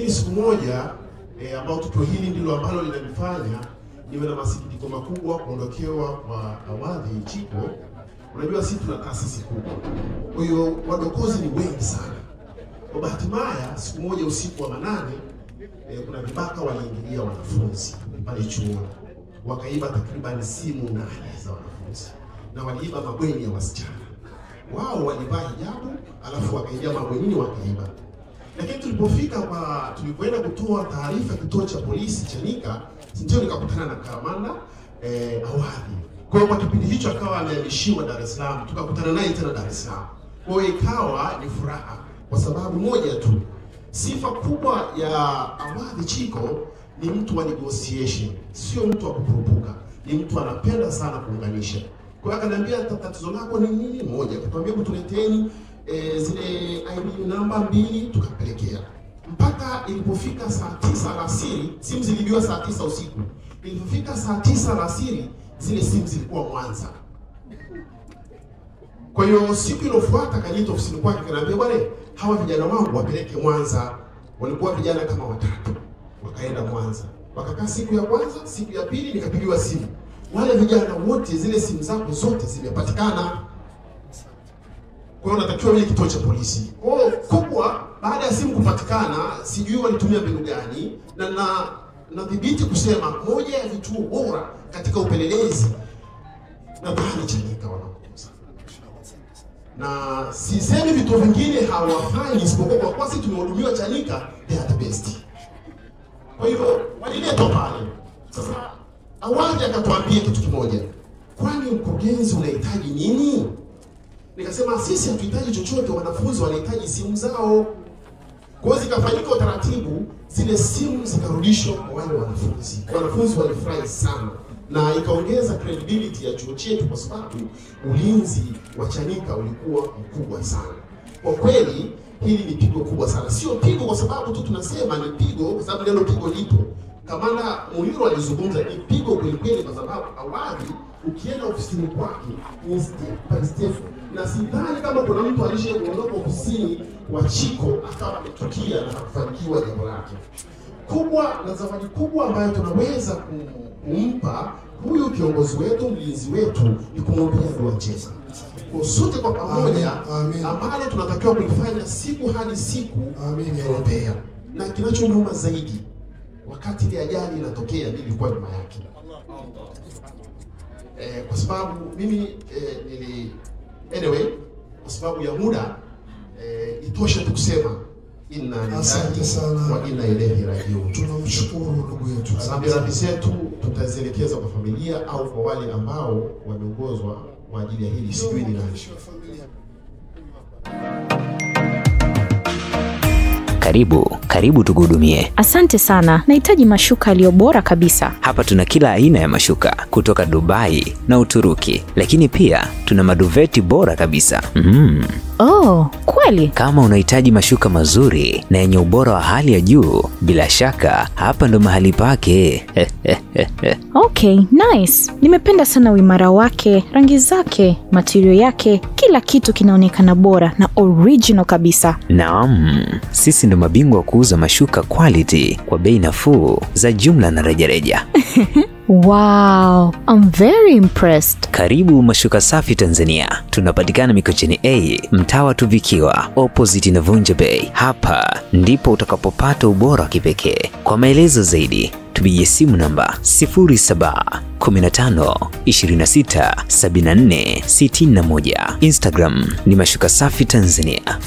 Lakini siku moja ambao tukio hili ndilo ambalo linanifanya niwe na masikitiko makubwa kuondokewa kwa Awadhi Chiko. Unajua sisi tuna taasisi kubwa, kwa hiyo wadokozi ni wengi sana. Kwa bahati mbaya, siku moja usiku wa manane, kuna vibaka waliingilia wanafunzi pale chuoni, wakaiba takriban simu 8 za wanafunzi, na waliiba mabweni ya wasichana. Wao walivaa hijabu, alafu wakaingia mabwenini wakaiba. Lakini tulipoenda kutoa taarifa kituo cha polisi Chanika, ndio nikakutana na kamanda Awadhi. Kwa hiyo kwa kipindi hicho akawa amehamishiwa Dar es Salaam, tukakutana naye tena Dar es Salaam. Kwa hiyo ikawa ni furaha kwa sababu moja tu. Sifa kubwa ya Awadhi Chiko ni mtu wa negotiation, sio mtu wa kupurupuka. Ni mtu anapenda sana kuunganisha. Kwa hiyo akaniambia tatizo lako ni nini? Moja, akatuambia kutuleteni zile ID namba 2, tukapelekea. Mpaka ilipofika saa 9 alasiri, simu zilibiwa saa 9 usiku. Ilipofika saa 9 alasiri, zile simu zilikuwa Mwanza. Kwa hiyo siku iliyofuata kaniita ofisini kwake, akaniambia bwana, hawa vijana wangu wapeleke Mwanza. Walikuwa vijana kama 3. Wakaenda Mwanza. Wakakaa siku ya kwanza, siku ya pili nikapigiwa simu. Wale vijana wote, zile simu zako zote zimepatikana. Kwa hiyo natakiwa ile kituo cha polisi. Kwa kubwa, baada ya simu kupatikana, sijui walitumia mbinu gani, na dhibiti kusema moja ya vituo bora katika upelelezi na bahani Chanika wanaongoza. Na sisemi vituo vingine hawafanyi, isipokuwa kwa sisi tumehudumiwa Chanika, they are the best. Kwa hivyo waliletwa pale. Sasa Awadhi akatuambia kitu kimoja, kwani mkurugenzi unahitaji nini? Nikasema sisi hatuhitaji chochote, wanafunzi wanahitaji simu zao. Kwa hiyo zikafanyika utaratibu, zile simu zikarudishwa kwa wale wanafunzi. Wanafunzi walifurahi sana, na ikaongeza credibility ya chuo chetu kwa sababu ulinzi wa Chanika ulikuwa mkubwa sana. Kwa kweli hili ni pigo kubwa sana. Sio pigo kwa sababu tu tunasema ni pigo, kwa sababu neno pigo lipo. Kamanda Muliro alizungumza ni pigo kweli, kwa sababu Awadhi ukienda ofisini kwake ni step by step, na sidhani kama kuna mtu alishaondoka ofisini wa Chiko akawa ametukia na kufanikiwa jambo lake kubwa. Na zawadi kubwa ambayo tunaweza kumpa huyu kiongozi wetu, mlinzi wetu, ni kumwombea dua njema. Kwa sote kwa pamoja, ambalo tunatakiwa kulifanya siku hadi siku, kuombea. Na kinachoniuma zaidi, wakati ile ajali inatokea, nilikuwa nyuma yake. Kwa sababu mimi anyway, kwa sababu ya muda, itosha tu kusema inna lillahi wa inna ilaihi rajiun. Tunamshukuru ndugu yetu. Rambirambi zetu tutazielekeza kwa familia au kwa wale ambao wameongozwa kwa ajili ya hili, sijui ni nani. Karibu tukuhudumie. Asante sana. Nahitaji mashuka yaliyo bora kabisa. Hapa tuna kila aina ya mashuka kutoka Dubai na Uturuki, lakini pia tuna maduveti bora kabisa. Oh, kweli? Kama unahitaji mashuka mazuri na yenye ubora wa hali ya juu, bila shaka hapa ndo mahali pake. Okay, nice. Nimependa sana uimara wake, rangi zake, material yake, kila kitu kinaonekana bora na original kabisa. Naam, sisi ndo mabingwa wa kuuza mashuka quality kwa bei nafuu za jumla na rejareja. Wow, I'm very impressed. Karibu Mashuka Safi Tanzania. Tunapatikana Mikocheni A, mtaa wa Tuvikiwa, opposite na Vunja Bay. Hapa ndipo utakapopata ubora wa kipekee. Kwa maelezo zaidi, tupigie simu namba 0715267461. Instagram ni Mashuka Safi Tanzania.